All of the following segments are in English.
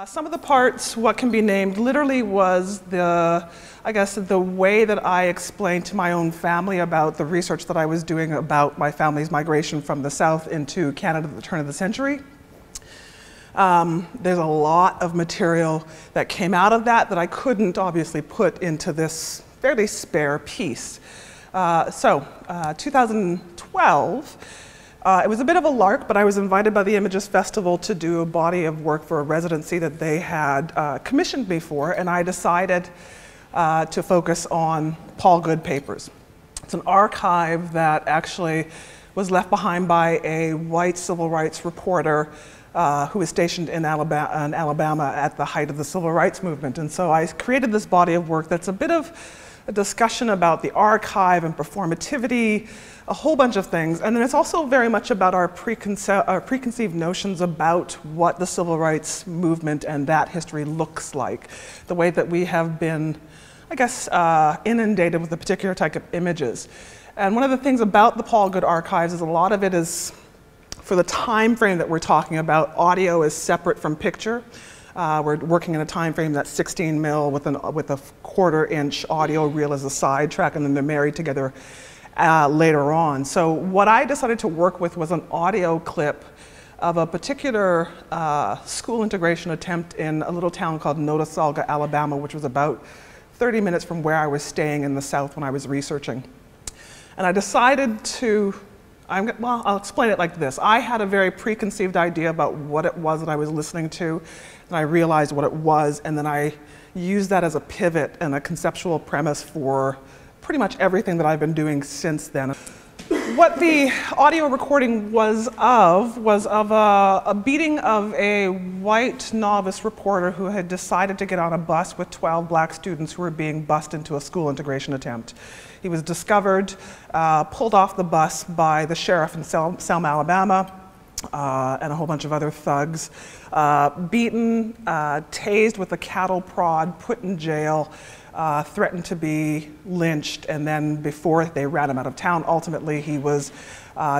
Some of the parts, what can be named, literally was the way that I explained to my own family about the research that I was doing about my family's migration from the South into Canada at the turn of the century. There's a lot of material that came out of that I couldn't obviously put into this fairly spare piece. 2012, it was a bit of a lark, but I was invited by the Images Festival to do a body of work for a residency that they had commissioned me for, and I decided to focus on Paul Good papers. It's an archive that actually was left behind by a white civil rights reporter who was stationed in Alabama at the height of the civil rights movement. And so I created this body of work that's a bit of a discussion about the archive and performativity, a whole bunch of things. And then it's also very much about our preconceived notions about what the civil rights movement and that history looks like. The way that we have been, I guess, inundated with a particular type of images. And one of the things about the Paul Good archives is a lot of it is, for the time frame that we're talking about, audio is separate from picture. We're working in a time frame that's 16 mil with a 1/4 inch audio reel as a side track, and then they're married together later on. So what I decided to work with was an audio clip of a particular school integration attempt in a little town called Notasulga, Alabama, which was about 30 minutes from where I was staying in the South when I was researching. And I decided to, I'll explain it like this. I had a very preconceived idea about what it was that I was listening to, and I realized what it was, and then I used that as a pivot and a conceptual premise for pretty much everything that I've been doing since then. What the audio recording was of a beating of a white novice reporter who had decided to get on a bus with 12 black students who were being bused into a school integration attempt. He was discovered, pulled off the bus by the sheriff in Selma, Alabama, and a whole bunch of other thugs, beaten, tased with a cattle prod, put in jail, threatened to be lynched, and then before they ran him out of town, ultimately he was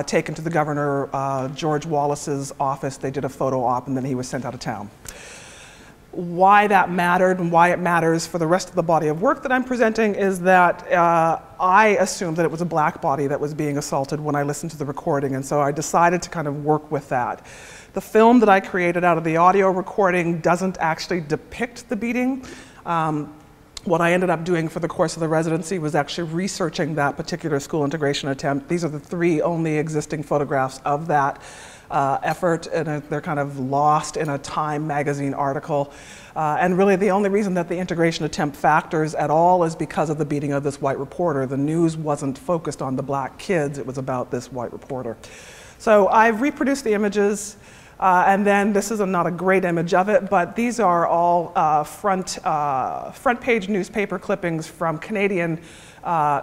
taken to the governor George Wallace's office. They did a photo op, and then he was sent out of town. Why that mattered and why it matters for the rest of the body of work that I'm presenting is that I assumed that it was a black body that was being assaulted when I listened to the recording, and so I decided to kind of work with that. The film that I created out of the audio recording doesn't actually depict the beating. What I ended up doing for the course of the residency was actually researching that particular school integration attempt. These are the 3 only existing photographs of that effort, and they're kind of lost in a Time magazine article. And really the only reason that the integration attempt factors at all is because of the beating of this white reporter. The news wasn't focused on the black kids, it was about this white reporter. So I've reproduced the images, and then this is not a great image of it, but these are all front page newspaper clippings from Canadian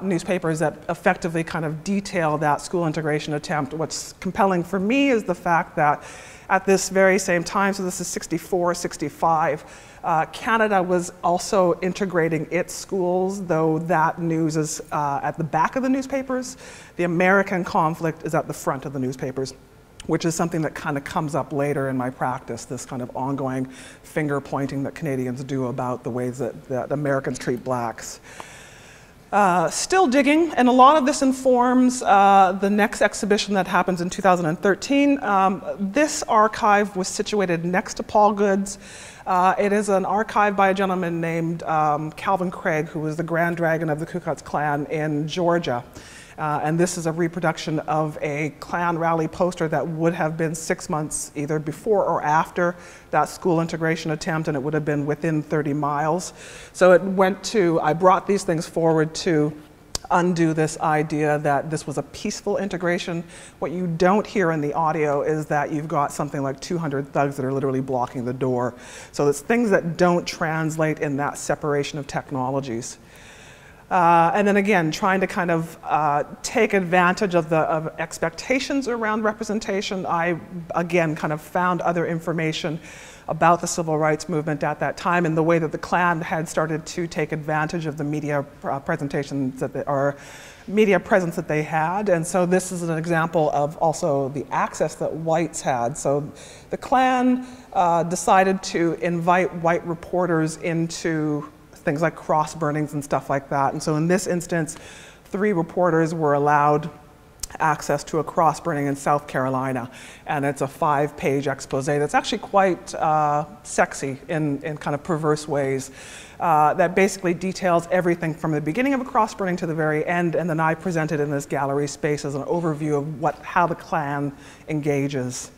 newspapers that effectively kind of detail that school integration attempt. What's compelling for me is the fact that at this very same time, so this is 64, 65, Canada was also integrating its schools, though that news is at the back of the newspapers. The American conflict is at the front of the newspapers, which is something that kind of comes up later in my practice, this kind of ongoing finger pointing that Canadians do about the ways that Americans treat blacks. Still digging, and a lot of this informs the next exhibition that happens in 2013. This archive was situated next to Paul Good's. It is an archive by a gentleman named Calvin Craig, who was the Grand Dragon of the Ku Klux Klan in Georgia. And this is a reproduction of a Klan rally poster that would have been 6 months either before or after that school integration attempt, and it would have been within 30 miles. So I brought these things forward to undo this idea that this was a peaceful integration. What you don't hear in the audio is that you've got something like 200 thugs that are literally blocking the door. So it's things that don't translate in that separation of technologies. And then again, trying to kind of take advantage of the expectations around representation, I again kind of found other information about the civil rights movement at that time and the way that the Klan had started to take advantage of the media presentations or media presence that they had. And so this is an example of also the access that whites had. So the Klan decided to invite white reporters into things like cross burnings and stuff like that. And so in this instance, 3 reporters were allowed access to a cross burning in South Carolina. And it's a 5-page expose that's actually quite sexy in kind of perverse ways that basically details everything from the beginning of a cross burning to the very end. And then I presented in this gallery space as an overview of how the Klan engages.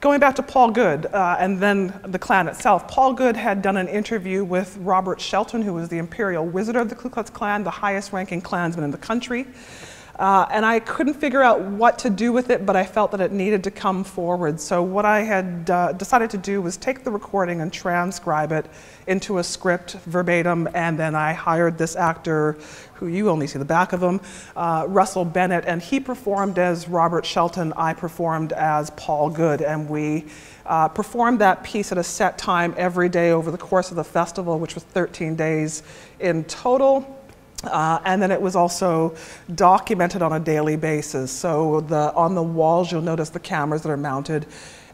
Going back to Paul Goode and then the Klan itself, Paul Goode had done an interview with Robert Shelton, who was the imperial wizard of the Ku Klux Klan, the highest ranking Klansman in the country. And I couldn't figure out what to do with it, but I felt that it needed to come forward. So what I had decided to do was take the recording and transcribe it into a script verbatim, and then I hired this actor, who you only see the back of him, Russell Bennett, and he performed as Robert Shelton, I performed as Paul Goode, and we performed that piece at a set time every day over the course of the festival, which was 13 days in total. And then it was also documented on a daily basis. So on the walls, you'll notice the cameras that are mounted.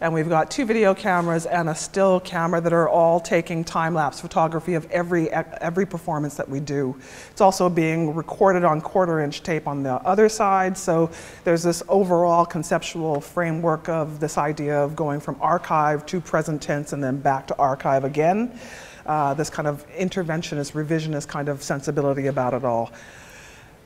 And we've got 2 video cameras and a still camera that are all taking time-lapse photography of every performance that we do. It's also being recorded on 1/4-inch tape on the other side. So there's this overall conceptual framework of this idea of going from archive to present tense and then back to archive again. This kind of interventionist, revisionist kind of sensibility about it all.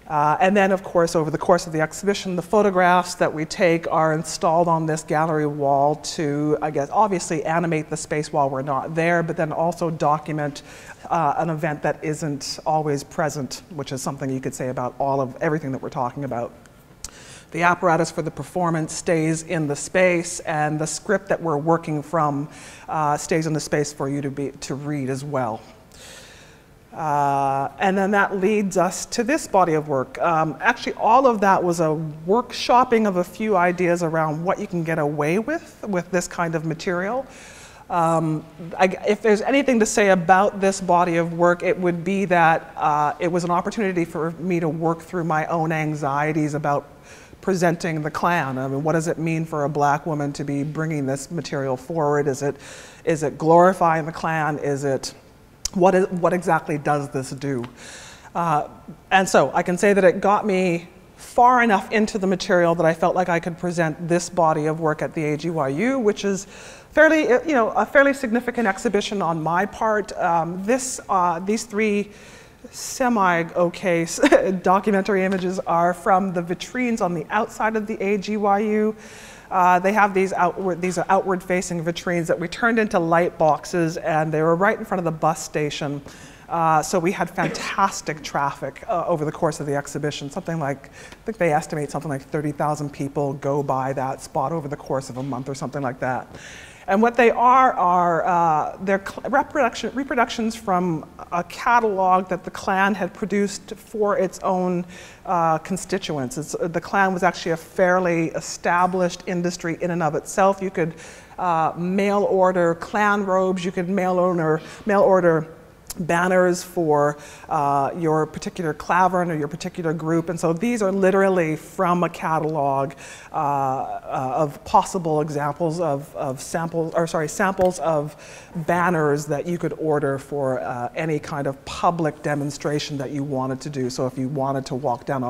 And then, of course, over the course of the exhibition, the photographs that we take are installed on this gallery wall to, I guess, obviously animate the space while we're not there, but then also document an event that isn't always present, which is something you could say about everything that we're talking about. The apparatus for the performance stays in the space, and the script that we're working from stays in the space for you to read as well. And then that leads us to this body of work. Actually, all of that was a workshopping of a few ideas around what you can get away with this kind of material. If there's anything to say about this body of work, it would be that it was an opportunity for me to work through my own anxieties about presenting the Klan. I mean, what does it mean for a black woman to be bringing this material forward? Is it glorifying the Klan? What exactly does this do? And so I can say that it got me far enough into the material that I felt like I could present this body of work at the AGYU, which is a fairly significant exhibition on my part. These 3 semi-okay documentary images are from the vitrines on the outside of the AGYU. They have these are outward-facing vitrines that we turned into light boxes, and they were right in front of the bus station. So we had fantastic traffic over the course of the exhibition. I think they estimate something like 30,000 people go by that spot over the course of a month or something like that. And what they are they're reproductions from a catalog that the Klan had produced for its own constituents. The Klan was actually a fairly established industry in and of itself. You could mail order Klan robes, you could mail order banners for your particular clavern or your particular group, and so these are literally from a catalog of possible examples of samples of banners that you could order for any kind of public demonstration that you wanted to do. So if you wanted to walk down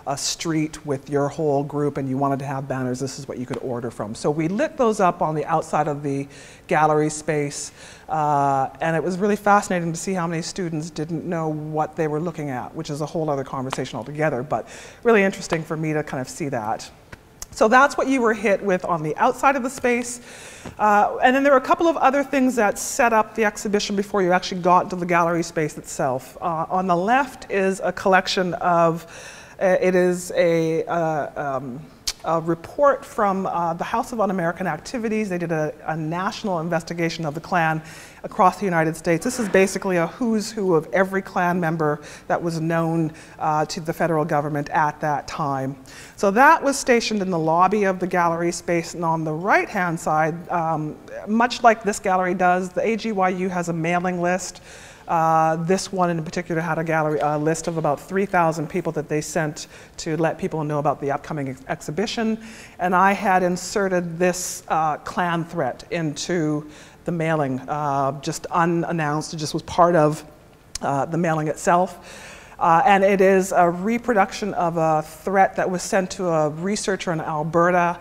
a street with your whole group and you wanted to have banners, this is what you could order from. So we lit those up on the outside of the gallery space, and it was really fascinating to see how many students didn't know what they were looking at, which is a whole other conversation altogether, but really interesting for me to kind of see that. So that's what you were hit with on the outside of the space. And then there were a couple of other things that set up the exhibition before you actually got into the gallery space itself. On the left is a collection of it is a a report from the House of Un-American Activities. They did a national investigation of the Klan across the United States. This is basically a who's who of every Klan member that was known to the federal government at that time. So that was stationed in the lobby of the gallery space, and on the right-hand side, much like this gallery does, the AGYU has a mailing list. This one in particular had a list of about 3,000 people that they sent to let people know about the upcoming exhibition. And I had inserted this Klan threat into the mailing, just unannounced. It just was part of the mailing itself. And it is a reproduction of a threat that was sent to a researcher in Alberta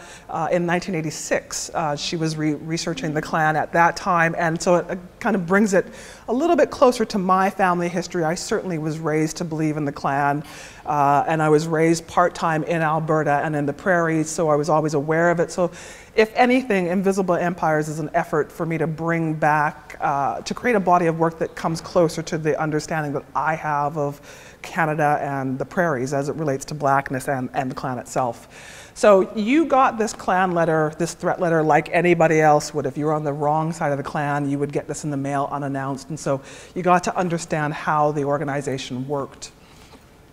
in 1986. She was researching the Klan at that time, and so it kind of brings it a little bit closer to my family history. I certainly was raised to believe in the Klan, and I was raised part-time in Alberta and in the prairies, so I was always aware of it. So if anything, Invisible Empires is an effort for me to bring back, to create a body of work that comes closer to the understanding that I have of Canada and the prairies as it relates to blackness and the Klan itself. So you got this Klan letter, this threat letter, like anybody else would. If you were on the wrong side of the Klan, you would get this in the mail unannounced. And so you got to understand how the organization worked.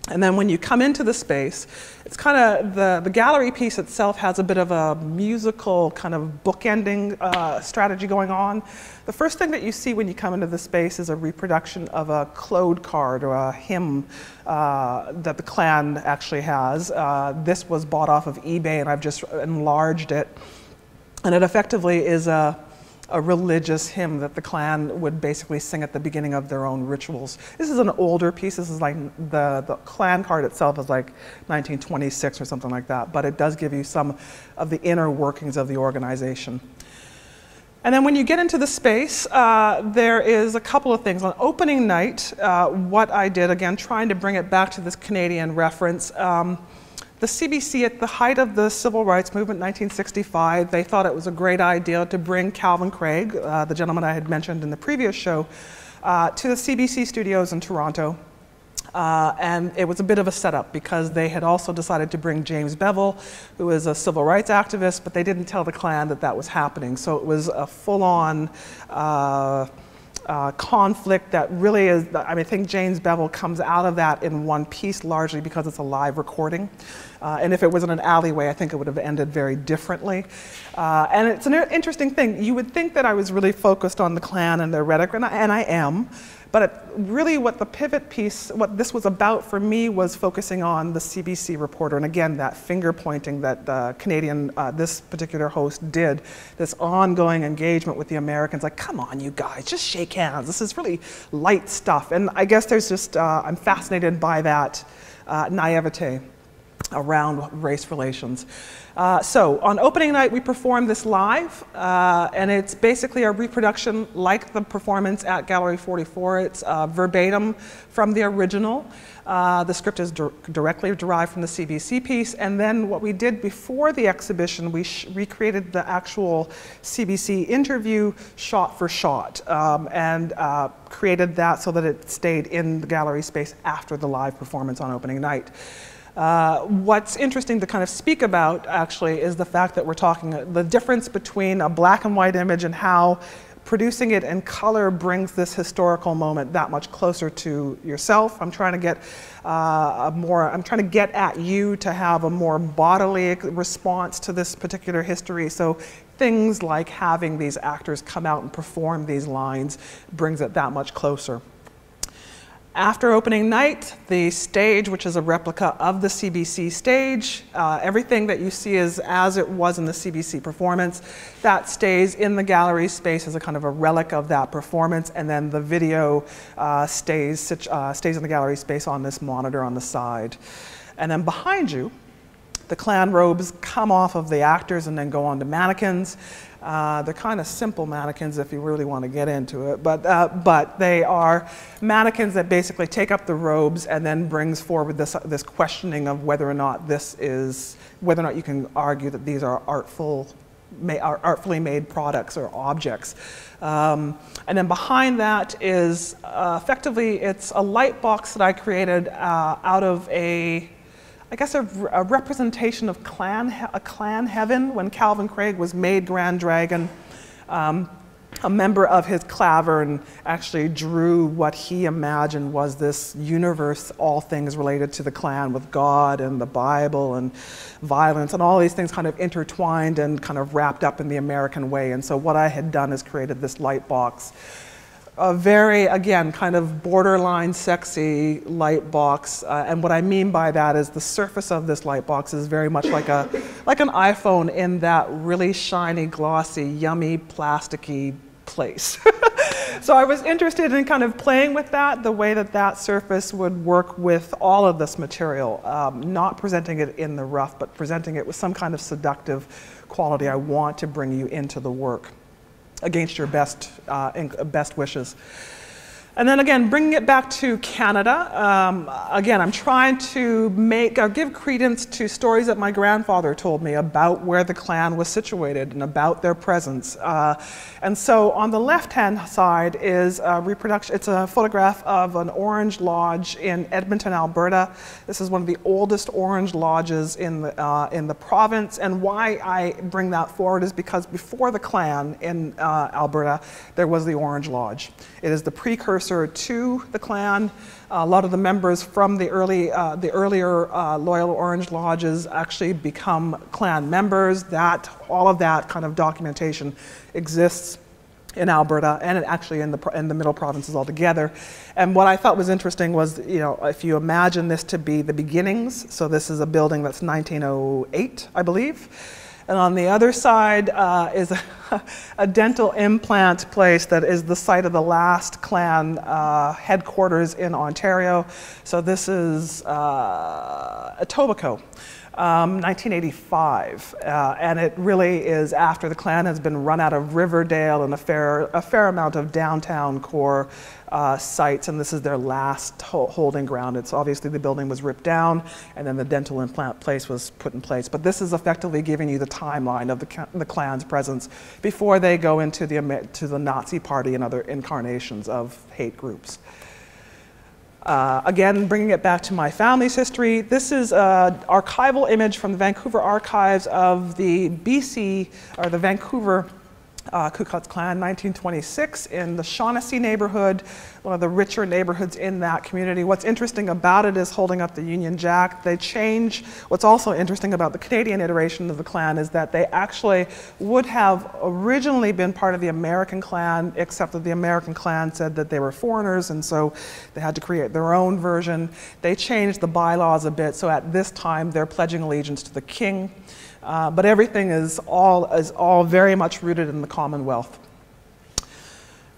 And then when you come into the space, it's kind of, the gallery piece itself has a bit of a musical kind of bookending strategy going on. The first thing that you see when you come into the space is a reproduction of a Claude card or a hymn that the Klan actually has. This was bought off of eBay, and I've just enlarged it. And it effectively is a religious hymn that the Klan would basically sing at the beginning of their own rituals. This is an older piece. This is like, the Klan card itself is like 1926 or something like that, but it does give you some of the inner workings of the organization. And then when you get into the space, there is a couple of things. On opening night, what I did, again, trying to bring it back to this Canadian reference, the CBC, at the height of the Civil Rights Movement, 1965, they thought it was a great idea to bring Calvin Craig, the gentleman I had mentioned in the previous show, to the CBC studios in Toronto. And it was a bit of a setup because they had also decided to bring James Bevel, who is a civil rights activist, but they didn't tell the Klan that that was happening. So it was a full-on conflict that really is, I mean, I think James Bevel comes out of that in one piece largely because it's a live recording. And if it was in an alleyway, I think it would have ended very differently. And it's an interesting thing. You would think that I was really focused on the Klan and their rhetoric, and I am. But really what the pivot piece, what this was about for me, was focusing on the CBC reporter. And again, that finger pointing that the Canadian, this particular host did, this ongoing engagement with the Americans, like, come on, you guys, just shake hands. This is really light stuff. And I guess there's just, I'm fascinated by that naivete around race relations. So on opening night, we performed this live, and it's basically a reproduction like the performance at Gallery 44. It's verbatim from the original. The script is directly derived from the CBC piece, and then what we did before the exhibition, we recreated the actual CBC interview shot for shot, and created that so that it stayed in the gallery space after the live performance on opening night. What's interesting to kind of speak about, actually, is the fact that we're talking the difference between a black and white image and how producing it in color brings this historical moment that much closer to yourself. I'm trying to get I'm trying to get at you to have a more bodily response to this particular history. So things like having these actors come out and perform these lines brings it that much closer. After opening night, the stage, which is a replica of the CBC stage, everything that you see is as it was in the CBC performance. That stays in the gallery space as a kind of a relic of that performance, and then the video stays in the gallery space on this monitor on the side. And then behind you, the Klan robes come off of the actors and then go on to mannequins. They're kind of simple mannequins if you really want to get into it, but they are mannequins that basically take up the robes and then brings forward this questioning of whether or not you can argue that these are artfully made products or objects. And then behind that is effectively, it's a light box that I created out of I guess, a representation of a Klan heaven when Calvin Craig was made Grand Dragon. A member of his clavern actually drew what he imagined was this universe, all things related to the Klan, with God and the Bible and violence and all these things kind of intertwined and kind of wrapped up in the American way. And so what I had done is created this light box. A very, again, kind of borderline sexy light box. And what I mean by that is the surface of this light box is very much like an iPhone, in that really shiny, glossy, yummy, plasticky place. So I was interested in kind of playing with that, the way that that surface would work with all of this material, not presenting it in the rough, but presenting it with some kind of seductive quality. I want to bring you into the work against your best wishes. And then again, bringing it back to Canada, again, I'm trying to give credence to stories that my grandfather told me about where the Klan was situated and about their presence. And so on the left-hand side is a reproduction. It's a photograph of an Orange Lodge in Edmonton, Alberta. This is one of the oldest Orange Lodges in the province. And why I bring that forward is because before the Klan in Alberta, there was the Orange Lodge. It is the precursor to the Klan. A lot of the members from the earlier Loyal Orange Lodges actually become Klan members. All of that kind of documentation exists in Alberta and actually in the Middle Provinces altogether. And what I thought was interesting was, if you imagine this to be the beginnings, so this is a building that's 1908, I believe. And on the other side is a dental implant place that is the site of the last Klan headquarters in Ontario. So this is Etobicoke, 1985. And it really is after the Klan has been run out of Riverdale and a fair amount of downtown core sites, and this is their last holding ground. It's obviously the building was ripped down, and then the dental implant place was put in place. But this is effectively giving you the timeline of the Klan's presence before they go into the Nazi Party and other incarnations of hate groups. Again, bringing it back to my family's history, this is an archival image from the Vancouver archives of the BC, or the Vancouver Ku Klux Klan, 1926, in the Shaughnessy neighborhood, one of the richer neighborhoods in that community. What's interesting about it is holding up the Union Jack. What's also interesting about the Canadian iteration of the Klan is that they actually would have originally been part of the American Klan, except that the American Klan said that they were foreigners, and so they had to create their own version. They changed the bylaws a bit, so at this time they're pledging allegiance to the King. But everything is all very much rooted in the Commonwealth.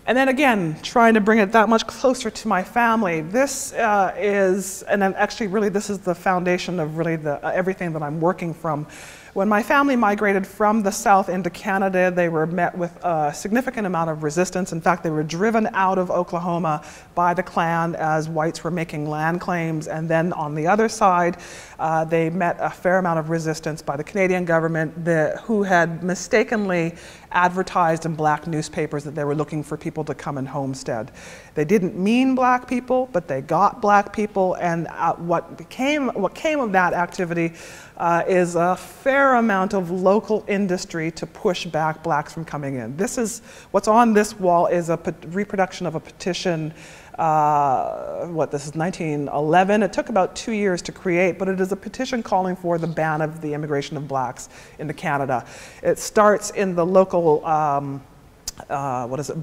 And then again, trying to bring it that much closer to my family. This and actually really this is the foundation of really everything that I'm working from. When my family migrated from the South into Canada, they were met with a significant amount of resistance. In fact, they were driven out of Oklahoma by the Klan as whites were making land claims. And then on the other side, they met a fair amount of resistance by the Canadian government, who had mistakenly advertised in black newspapers that they were looking for people to come and homestead. They didn't mean black people, but they got black people, and what came of that activity is a fair amount of local industry to push back blacks from coming in. What's on this wall is a reproduction of a petition. This is 1911. It took about 2 years to create, but it is a petition calling for the ban of the immigration of blacks into Canada. It starts in the local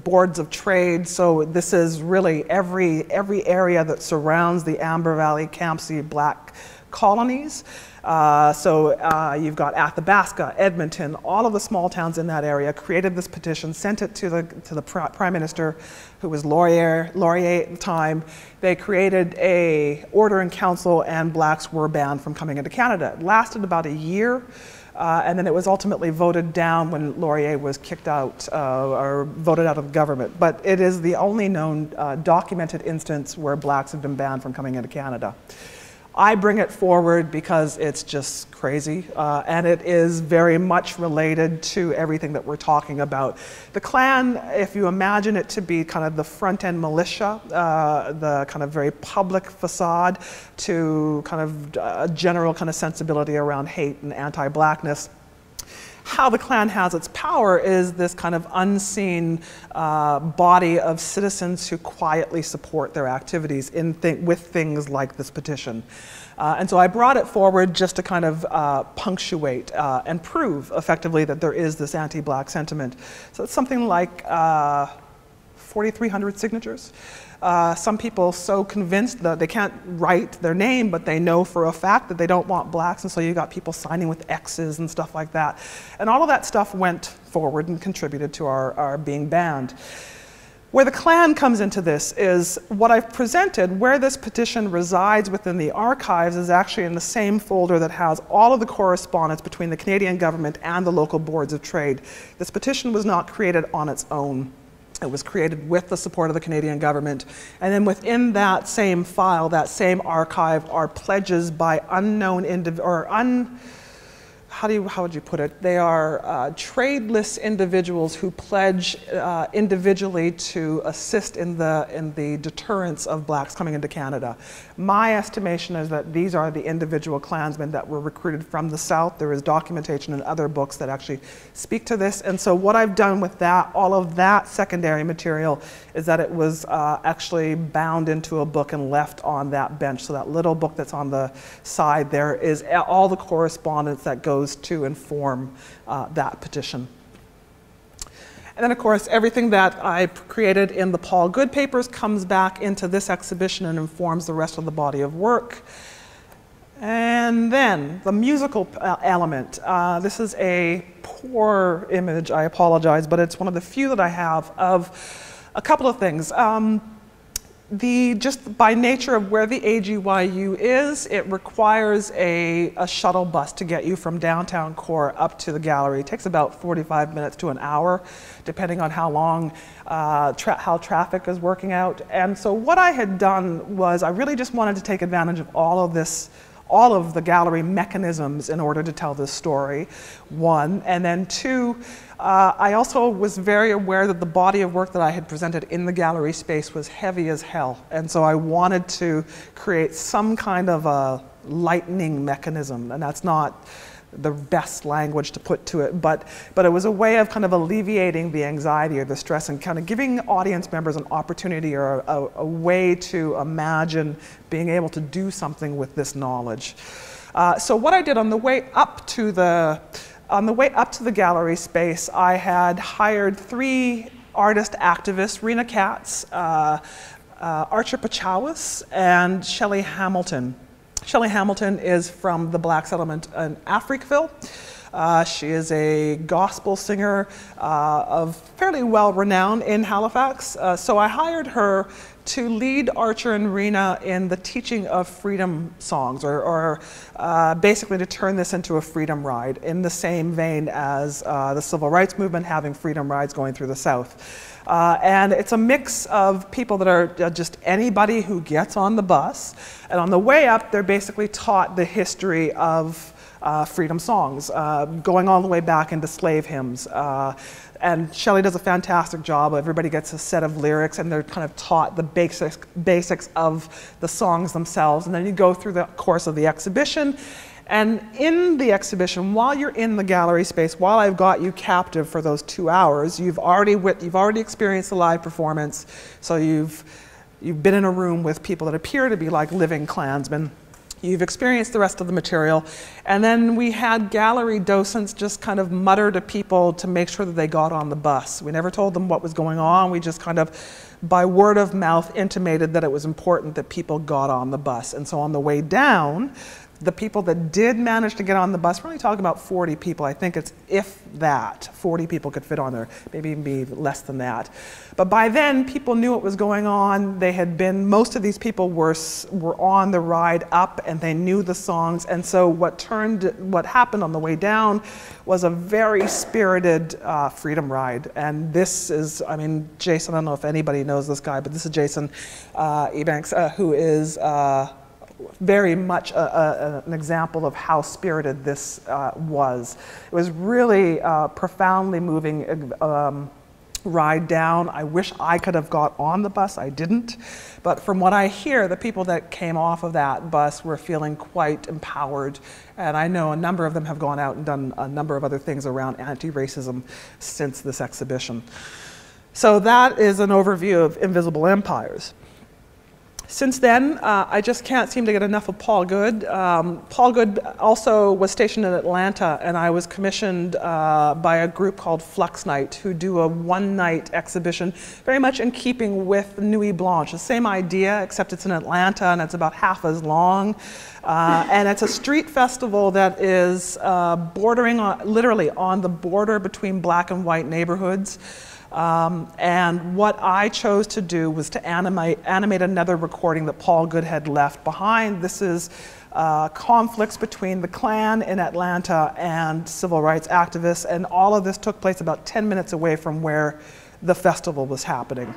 boards of trade. So this is really every area that surrounds the Amber Valley Campsie black colonies. You've got Athabasca, Edmonton, all of the small towns in that area created this petition, sent it to the Prime Minister, who was Laurier at the time. They created a order in council, and blacks were banned from coming into Canada. It lasted about a year. And then it was ultimately voted down when Laurier was kicked out or voted out of the government. But it is the only known documented instance where blacks have been banned from coming into Canada. I bring it forward because it's just crazy, and it is very much related to everything that we're talking about. The Klan, if you imagine it to be kind of the front-end militia, the kind of very public facade to kind of a general kind of sensibility around hate and anti-blackness, how the Klan has its power is this kind of unseen body of citizens who quietly support their activities with things like this petition. And so I brought it forward just to kind of punctuate and prove effectively that there is this anti-black sentiment. So it's something like 4,300 signatures. Some people so convinced that they can't write their name, but they know for a fact that they don't want blacks, and so you got people signing with X's and stuff like that. And all of that stuff went forward and contributed to our being banned. Where the Klan comes into this is what I've presented, where this petition resides within the archives is actually in the same folder that has all of the correspondence between the Canadian government and the local boards of trade. This petition was not created on its own. It was created with the support of the Canadian government. And then within that same file, that same archive, are pledges by unknown how would you put it? They are tradeless individuals who pledge individually to assist in the deterrence of blacks coming into Canada. My estimation is that these are the individual Klansmen that were recruited from the South. There is documentation in other books that actually speak to this. And so what I've done with that, all of that secondary material, is that it was actually bound into a book and left on that bench. So that little book that's on the side there is all the correspondence that goes to inform that petition. And then, of course, everything that I created in the Paul Good papers comes back into this exhibition and informs the rest of the body of work. And then the musical element. This is a poor image, I apologize, but it's one of the few that I have of a couple of things. Just by nature of where the AGYU is, it requires a shuttle bus to get you from downtown core up to the gallery. It takes about 45 minutes to an hour, depending on how long, how traffic is working out. And so what I had done was I really just wanted to take advantage of all of the gallery mechanisms in order to tell this story, one. And then two, I also was very aware that the body of work that I had presented in the gallery space was heavy as hell. And so I wanted to create some kind of a lightening mechanism. And that's not the best language to put to it, but it was a way of kind of alleviating the anxiety or the stress and kind of giving audience members an opportunity or a way to imagine being able to do something with this knowledge. So what I did on the way up to the gallery space, I had hired 3 artist activists, Rena Katz, Archer Pachawis, and Shelley Hamilton. Shelley Hamilton is from the black settlement in Africville. She is a gospel singer of fairly well renowned in Halifax. So I hired her to lead Archer and Rena in the teaching of freedom songs, or basically to turn this into a freedom ride in the same vein as the civil rights movement having freedom rides going through the South. And it's a mix of people that are just anybody who gets on the bus. And on the way up, they're basically taught the history of freedom songs, going all the way back into slave hymns. And Shelley does a fantastic job. Everybody gets a set of lyrics, and they're kind of taught the basics of the songs themselves. And then you go through the course of the exhibition. And in the exhibition, while you're in the gallery space, while I've got you captive for those 2 hours, you've already experienced the live performance. So you've been in a room with people that appear to be like living Klansmen. You've experienced the rest of the material. And then we had gallery docents just kind of mutter to people to make sure that they got on the bus. We never told them what was going on. We just kind of, by word of mouth, intimated that it was important that people got on the bus. And so on the way down, the people that did manage to get on the bus, we're only talking about 40 people. I think it's, if that, 40 people could fit on there, maybe even be less than that. But by then, people knew what was going on. They had been, most of these people were on the ride up, and they knew the songs. And so what happened on the way down was a very spirited freedom ride. And this is, I mean, Jason, I don't know if anybody knows this guy, but this is Jason Ebanks, who is very much an example of how spirited this was. It was really profoundly moving ride down. I wish I could have got on the bus, I didn't. But from what I hear, the people that came off of that bus were feeling quite empowered. And I know a number of them have gone out and done a number of other things around anti-racism since this exhibition. So that is an overview of Invisible Empires. Since then, I just can't seem to get enough of Paul Good. Paul Good also was stationed in Atlanta, and I was commissioned by a group called Flux Night, who do a one-night exhibition, very much in keeping with Nuit Blanche. The same idea, except it's in Atlanta, and it's about half as long. And it's a street festival that is bordering on, literally on the border between black and white neighborhoods. And what I chose to do was to animate another recording that Paul Good had left behind. This is conflicts between the Klan in Atlanta and civil rights activists, and all of this took place about 10 minutes away from where the festival was happening.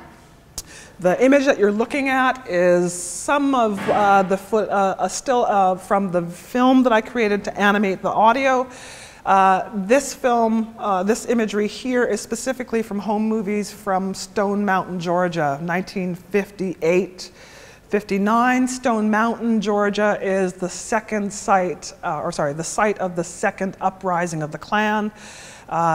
The image that you're looking at is some of the still from the film that I created to animate the audio. This film, this imagery here is specifically from home movies from Stone Mountain, Georgia, 1958-59. Stone Mountain, Georgia is the second site, the site of the second uprising of the Klan.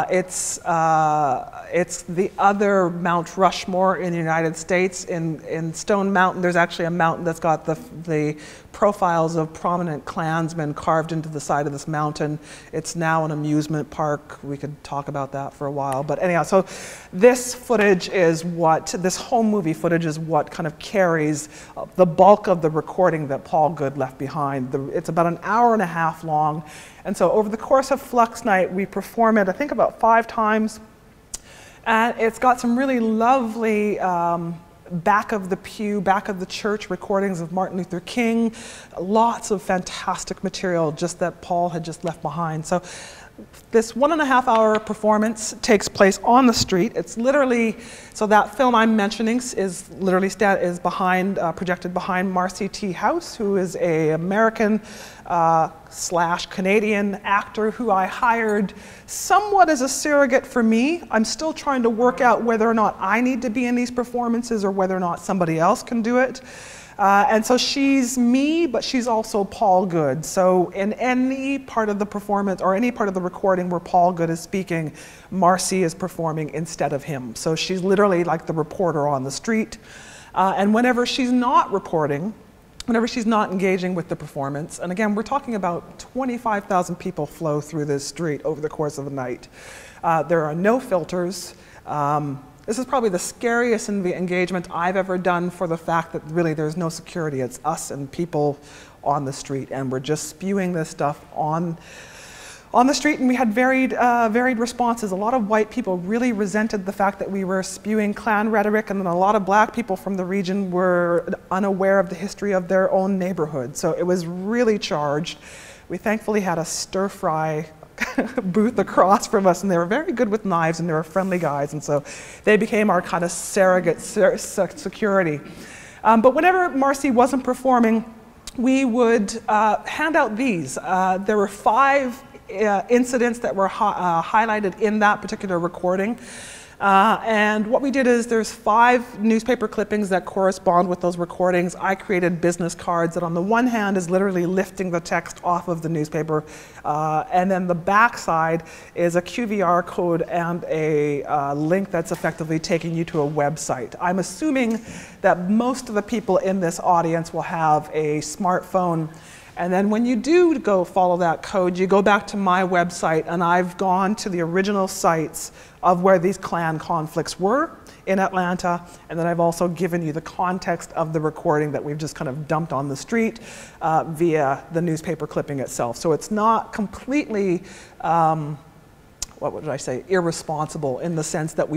It's the other Mount Rushmore in the United States. In Stone Mountain, there's actually a mountain that's got the profiles of prominent Klansmen carved into the side of this mountain. It's now an amusement park. We could talk about that for a while. But anyhow, so this footage is this home movie footage is what kind of carries the bulk of the recording that Paul Good left behind. It's about an hour and a half long. And so over the course of Flux Night, we perform it, I think, about 5 times. And it's got some really lovely back of the pew, back of the church recordings of Martin Luther King. Lots of fantastic material just that Paul had just left behind. So this 1.5 hour performance takes place on the street. It's literally, so that film I'm mentioning is literally projected behind Marcy T. House, who is an American / Canadian actor who I hired somewhat as a surrogate for me. I'm still trying to work out whether or not I need to be in these performances or whether or not somebody else can do it. And so she's me, but she's also Paul Good. So in any part of the performance or any part of the recording where Paul Good is speaking, Marcy is performing instead of him. So she's literally like the reporter on the street. And whenever she's not reporting, whenever she's not engaging with the performance, and again, we're talking about 25,000 people flow through this street over the course of the night. There are no filters. This is probably the scariest engagement I've ever done for the fact that really there's no security. It's us and people on the street, and we're just spewing this stuff on the street, and we had varied responses. A lot of white people really resented the fact that we were spewing Klan rhetoric, and then a lot of black people from the region were unaware of the history of their own neighborhood. So it was really charged. We thankfully had a stir-fry booth across from us, and they were very good with knives, and they were friendly guys, and so they became our kind of surrogate security. But whenever Marcy wasn't performing, we would hand out these. There were 5 incidents that were highlighted in that particular recording. And what we did is there's 5 newspaper clippings that correspond with those recordings. I created business cards that on the one hand is literally lifting the text off of the newspaper, and then the back side is a QVR code and a link that's effectively taking you to a website. I'm assuming that most of the people in this audience will have a smartphone. And then when you do go follow that code, you go back to my website, and I've gone to the original sites of where these Klan conflicts were in Atlanta, and then I've also given you the context of the recording that we've just kind of dumped on the street via the newspaper clipping itself. So it's not completely, what would I say, irresponsible in the sense that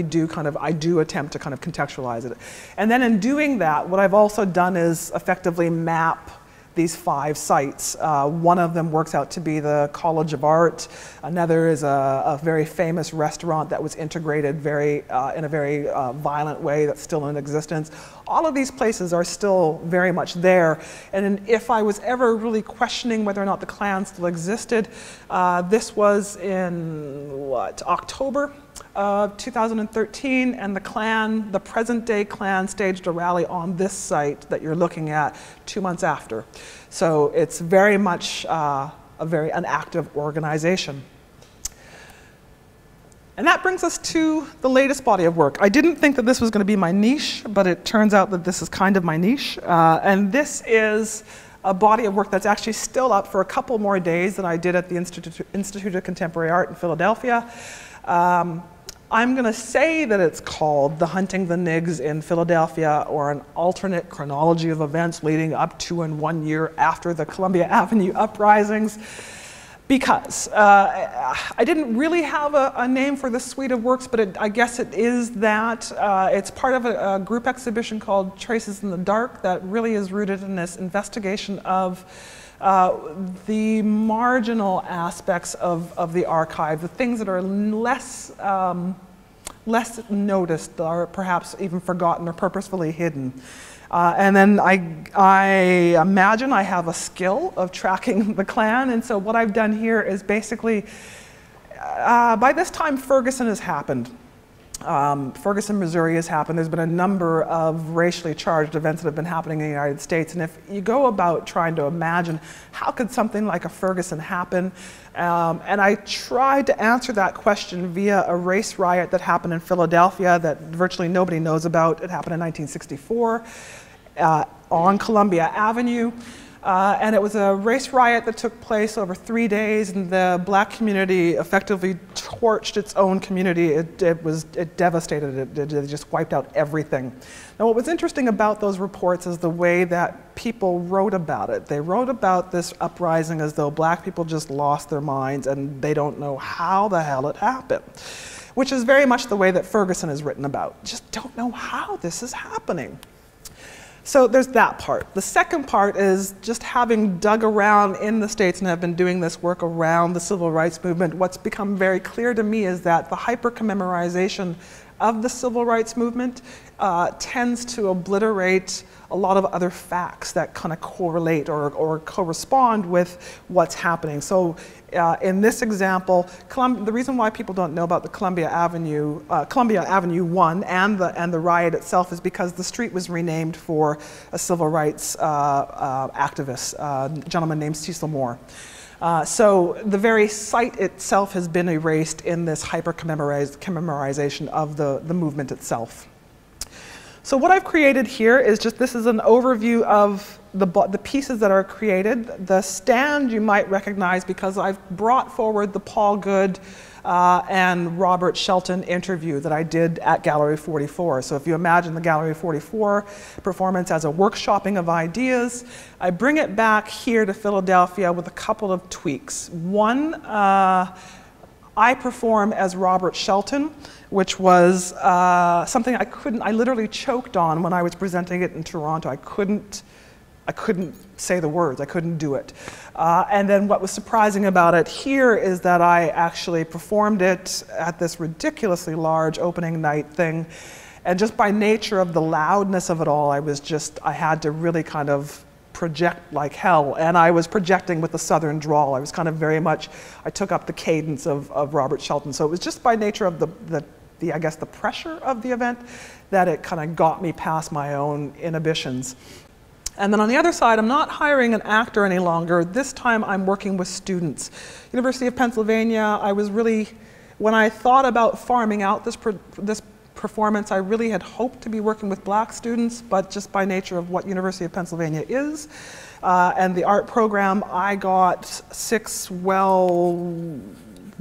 I do attempt to kind of contextualize it. And then in doing that, what I've also done is effectively map these 5 sites. One of them works out to be the College of Art. Another is a very famous restaurant that was integrated in a very violent way that's still in existence. All of these places are still very much there. And if I was ever really questioning whether or not the Klan still existed, this was in, October of 2013, and the Klan, the present day Klan, staged a rally on this site that you're looking at 2 months after. So it's very much an active organization. And that brings us to the latest body of work. I didn't think that this was going to be my niche, but it turns out that this is kind of my niche. And this is a body of work that's actually still up for a couple more days than I did at the Institute of Contemporary Art in Philadelphia. I'm going to say that it's called The Hunting the Nigs in Philadelphia, or an alternate chronology of events leading up to and 1 year after the Columbia Avenue uprisings, because I didn't really have a name for this suite of works, but I guess it is that. It's part of a group exhibition called Traces in the Dark that really is rooted in this investigation of the marginal aspects of the archive, the things that are less noticed, or perhaps even forgotten or purposefully hidden. And then I imagine I have a skill of tracking the Klan, and so what I've done here is basically, by this time Ferguson has happened. Ferguson, Missouri has happened. There's been a number of racially charged events that have been happening in the United States, and if you go about trying to imagine how could something like a Ferguson happen, and I tried to answer that question via a race riot that happened in Philadelphia that virtually nobody knows about. It happened in 1964 on Columbia Avenue. And it was a race riot that took place over 3 days, and the black community effectively torched its own community. It devastated it. It just wiped out everything. Now, what was interesting about those reports is the way that people wrote about it. They wrote about this uprising as though black people just lost their minds and they don't know how the hell it happened, which is very much the way that Ferguson is written about. Just don't know how this is happening. So there's that part. The second part is just having dug around in the States and have been doing this work around the civil rights movement. What's become very clear to me is that the hyper-commemorization of the civil rights movement tends to obliterate a lot of other facts that kind of correlate or correspond with what's happening. So in this example, the reason why people don't know about the Columbia Avenue 1 and the riot itself is because the street was renamed for a civil rights activist, a gentleman named Cecil Moore. So the very site itself has been erased in this hyper-commemorization of the movement itself. So what I've created here is this is an overview of the pieces that are created. The stand you might recognize because I've brought forward the Paul Good and Robert Shelton interview that I did at Gallery 44. So if you imagine the Gallery 44 performance as a workshopping of ideas, I bring it back here to Philadelphia with a couple of tweaks. One, I perform as Robert Shelton, which was something I literally choked on when I was presenting it in Toronto. I couldn't say the words, I couldn't do it. And then what was surprising about it here is that I actually performed it at this ridiculously large opening night thing. And just by nature of the loudness of it all, I had to really kind of project like hell, and I was projecting with the southern drawl. I was kind of I took up the cadence of Robert Shelton. So it was just by nature of I guess the pressure of the event that it kind of got me past my own inhibitions. And then on the other side, I'm not hiring an actor any longer. This time I'm working with students. University of Pennsylvania, when I thought about farming out this performance, I really had hoped to be working with black students, but just by nature of what University of Pennsylvania is, and the art program, I got 6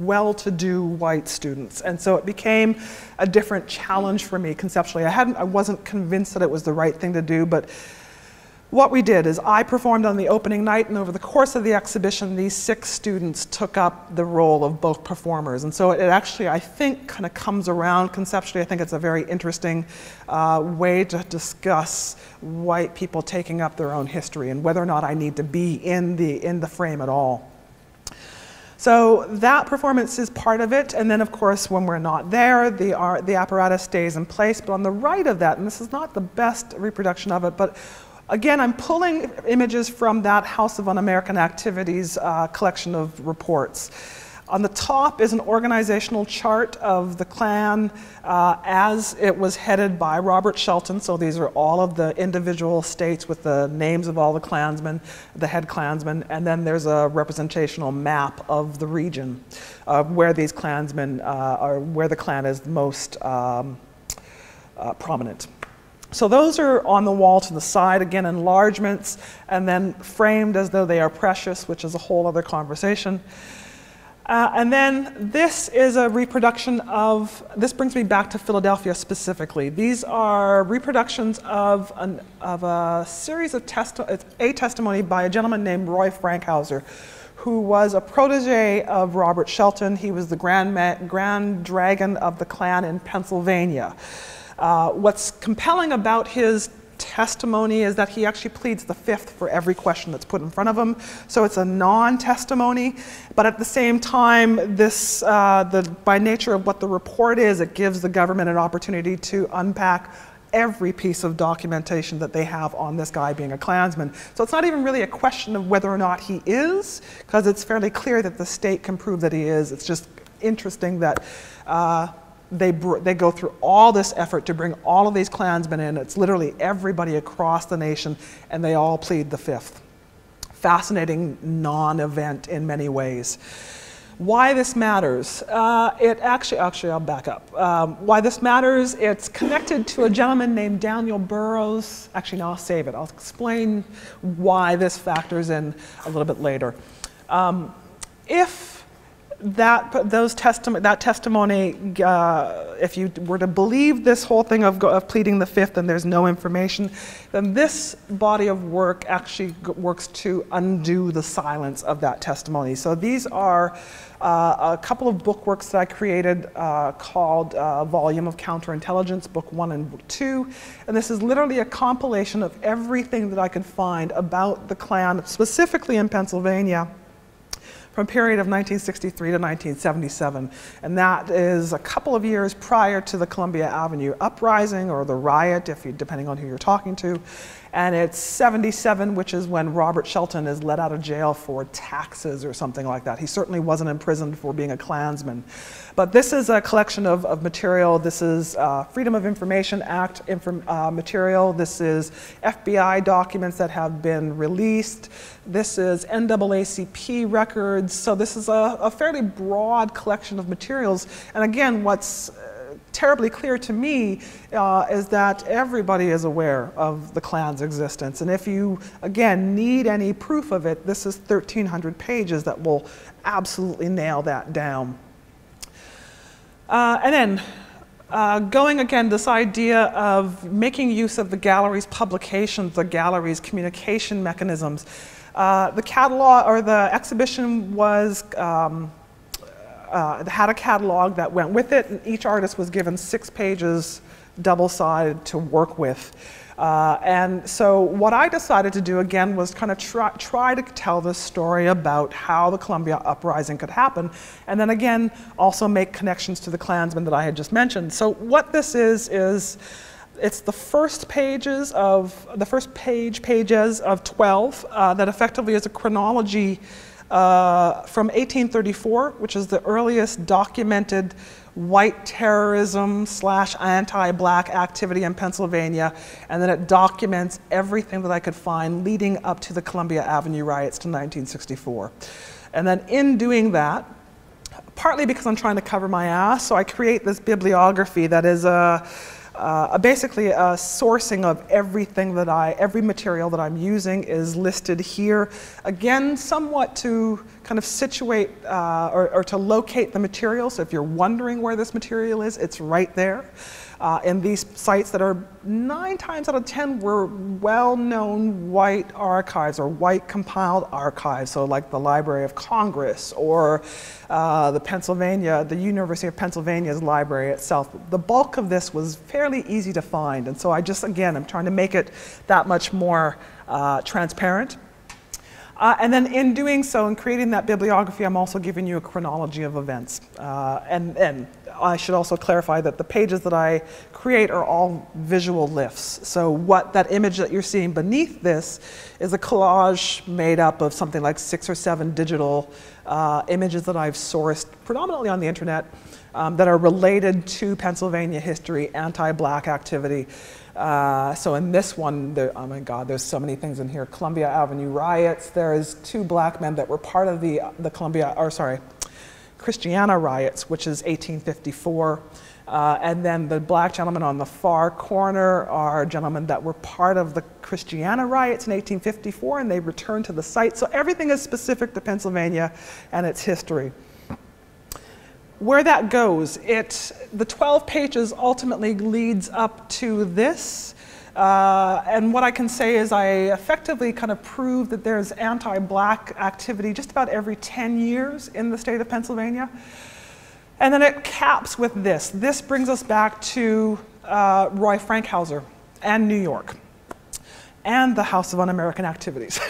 well-to-do white students. And so it became a different challenge for me conceptually. I wasn't convinced that it was the right thing to do, but what we did is I performed on the opening night, and over the course of the exhibition, these 6 students took up the role of both performers. And so it actually, I think, kind of comes around conceptually. I think it's a very interesting way to discuss white people taking up their own history and whether or not I need to be in the frame at all. So that performance is part of it, and then of course when we're not there, the apparatus stays in place. But on the right of that, and this is not the best reproduction of it, but again, I'm pulling images from that House of Un-American Activities collection of reports. On the top is an organizational chart of the Klan as it was headed by Robert Shelton. So these are all of the individual states with the names of all the Klansmen, the head Klansmen, and then there's a representational map of the region where these Klansmen are, where the Klan is most prominent. So those are on the wall to the side, again enlargements, and then framed as though they are precious, which is a whole other conversation. And then this is a reproduction of, this brings me back to Philadelphia specifically. These are reproductions of a series of testimony by a gentleman named Roy Frankhauser, who was a protege of Robert Shelton. He was the Grand Dragon of the Klan in Pennsylvania. What's compelling about his testimony is that he actually pleads the fifth for every question that's put in front of him. So it's a non-testimony, but at the same time, this, by nature of what the report is, it gives the government an opportunity to unpack every piece of documentation that they have on this guy being a Klansman. So it's not even really a question of whether or not he is, because it's fairly clear that the state can prove that he is. It's just interesting that they go through all this effort to bring all of these Klansmen in. It's literally everybody across the nation, and they all plead the fifth. Fascinating non-event in many ways. Why this matters? Actually, I'll back up. Why this matters, it's connected to a gentleman named Daniel Burroughs. Actually, no, I'll save it. I'll explain why this factors in a little bit later. If that testimony, if you were to believe this whole thing of pleading the fifth and there's no information, then this body of work actually works to undo the silence of that testimony. So these are a couple of bookworks that I created called Volume of Counterintelligence, Book 1 and Book 2. And this is literally a compilation of everything that I could find about the Klan, specifically in Pennsylvania, from a period of 1963 to 1977. And that is a couple of years prior to the Columbia Avenue uprising, or the riot, depending on who you're talking to. And it's 77, which is when Robert Shelton is let out of jail for taxes or something like that. He certainly wasn't imprisoned for being a Klansman. But this is a collection of material. This is Freedom of Information Act material. This is FBI documents that have been released. This is NAACP records. So this is a fairly broad collection of materials. And again, what's terribly clear to me is that everybody is aware of the Klan's existence. And if you, again, need any proof of it, this is 1,300 pages that will absolutely nail that down. And then going again, this idea of making use of the gallery's publications, the gallery's communication mechanisms. The catalog, or the exhibition was had a catalog that went with it, and each artist was given 6 pages double-sided to work with. And so what I decided to do again was kind of try to tell this story about how the Columbia uprising could happen, and then again also make connections to the Klansmen that I had just mentioned. So what this is it's the first pages of pages of 12 that effectively is a chronology from 1834, which is the earliest documented white terrorism / anti-black activity in Pennsylvania, and then it documents everything that I could find leading up to the Columbia Avenue riots to 1964. And then in doing that, partly because I'm trying to cover my ass, so I create this bibliography that is basically a sourcing of everything that every material that I'm using is listed here. Again, somewhat to kind of situate or to locate the material. So if you're wondering where this material is, it's right there. In these sites that are 9 times out of 10 were well-known white archives or white compiled archives, so like the Library of Congress or the University of Pennsylvania's library itself. The bulk of this was fairly easy to find, and so I'm trying to make it that much more transparent. And then in doing so, in creating that bibliography, I'm also giving you a chronology of events. And I should also clarify that the pages that I create are all visual lifts. So that image that you're seeing beneath this is a collage made up of something like 6 or 7 digital images that I've sourced predominantly on the internet that are related to Pennsylvania history, anti-Black activity. So in this one, oh my God, there's so many things in here. Columbia Avenue riots. There's 2 Black men that were part of the Christiana riots, which is 1854. And then the Black gentlemen on the far corner are gentlemen that were part of the Christiana riots in 1854, and they returned to the site. So everything is specific to Pennsylvania and its history. Where that goes, the 12 pages ultimately leads up to this. And what I can say is I effectively kind of prove that there's anti-Black activity just about every 10 years in the state of Pennsylvania. And then it caps with this. This brings us back to Roy Frankhauser and New York and the House of Un-American Activities.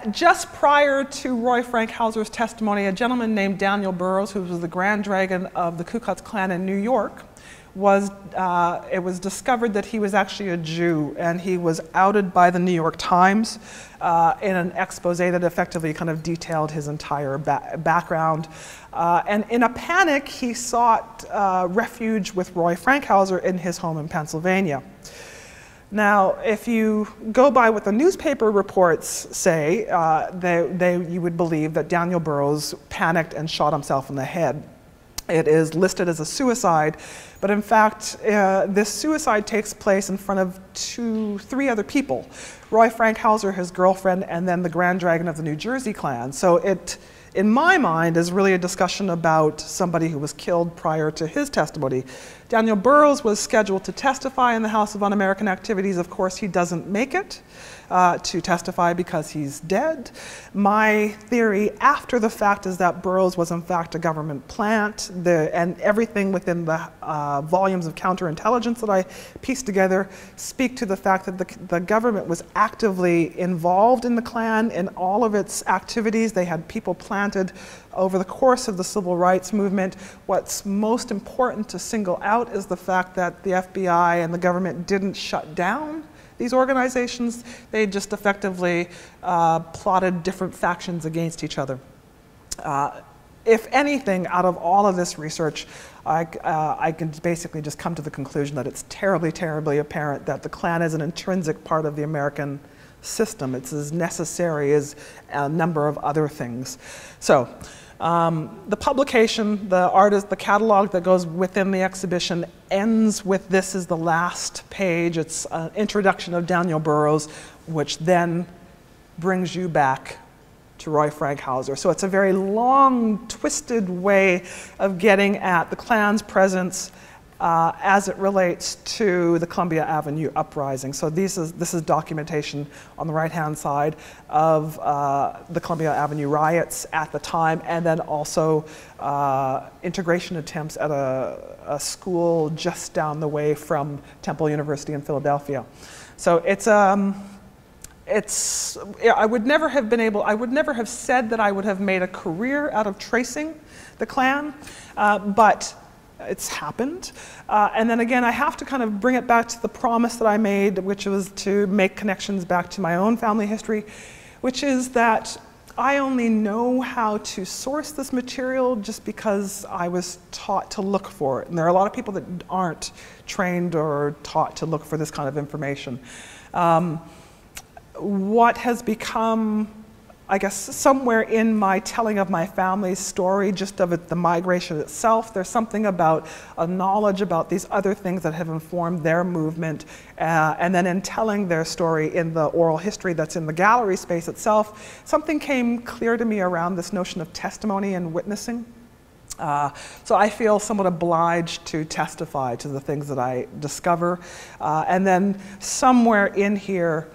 Just prior to Roy Frankhauser's testimony, a gentleman named Daniel Burroughs, who was the Grand Dragon of the Ku Klux Klan in New York, it was discovered that he was actually a Jew, and he was outed by the New York Times in an expose that effectively kind of detailed his entire background. And in a panic, he sought refuge with Roy Frankhauser in his home in Pennsylvania. Now, if you go by what the newspaper reports say, you would believe that Daniel Burroughs panicked and shot himself in the head. It is listed as a suicide, but in fact, this suicide takes place in front of 3 other people. Roy Frankhauser, his girlfriend, and then the Grand Dragon of the New Jersey Klan. So it, in my mind, is really a discussion about somebody who was killed prior to his testimony. Daniel Burroughs was scheduled to testify in the House of Un-American Activities. Of course, he doesn't make it to testify because he's dead. My theory after the fact is that Burroughs was in fact a government plant, and everything within the volumes of counterintelligence that I pieced together speak to the fact that the government was actively involved in the Klan in all of its activities. They had people planted over the course of the civil rights movement. What's most important to single out is the fact that the FBI and the government didn't shut down these organizations. They just effectively plotted different factions against each other. If anything, out of all of this research, I can basically just come to the conclusion that it's terribly, terribly apparent that the Klan is an intrinsic part of the American system. It's as necessary as a number of other things. So, the publication, the catalog that goes within the exhibition ends with this is the last page. It's an introduction of Daniel Burroughs, which then brings you back to Roy Frankhauser. So it's a very long, twisted way of getting at the Klan's presence as it relates to the Columbia Avenue uprising. So this is documentation on the right-hand side of the Columbia Avenue riots at the time, and then also integration attempts at a school just down the way from Temple University in Philadelphia. So I would never have said that I would have made a career out of tracing the Klan, but it's happened. And then again, I have to kind of bring it back to the promise that I made, which was to make connections back to my own family history, which is that I only know how to source this material just because I was taught to look for it. And there are a lot of people that aren't trained or taught to look for this kind of information. What has become I guess somewhere in my telling of my family's story, just of the migration itself, there's something about a knowledge about these other things that have informed their movement, and then in telling their story in the oral history that's in the gallery space itself, something came clear to me around this notion of testimony and witnessing. So I feel somewhat obliged to testify to the things that I discover. And then somewhere in here,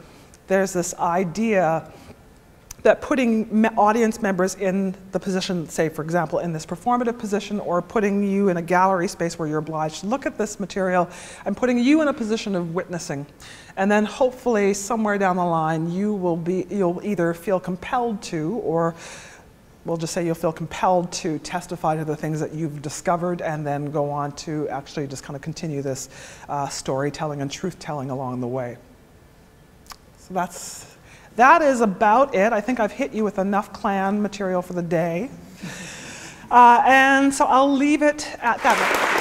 there's this idea that putting audience members in the position, say for example, in this performative position, or putting you in a gallery space where you're obliged to look at this material, and putting you in a position of witnessing. And then hopefully somewhere down the line, you'll either feel compelled to, or we'll just say you'll feel compelled to testify to the things that you've discovered, and then go on to actually just kind of continue this storytelling and truth-telling along the way. So that is about it. I think I've hit you with enough Klan material for the day. And so I'll leave it at that.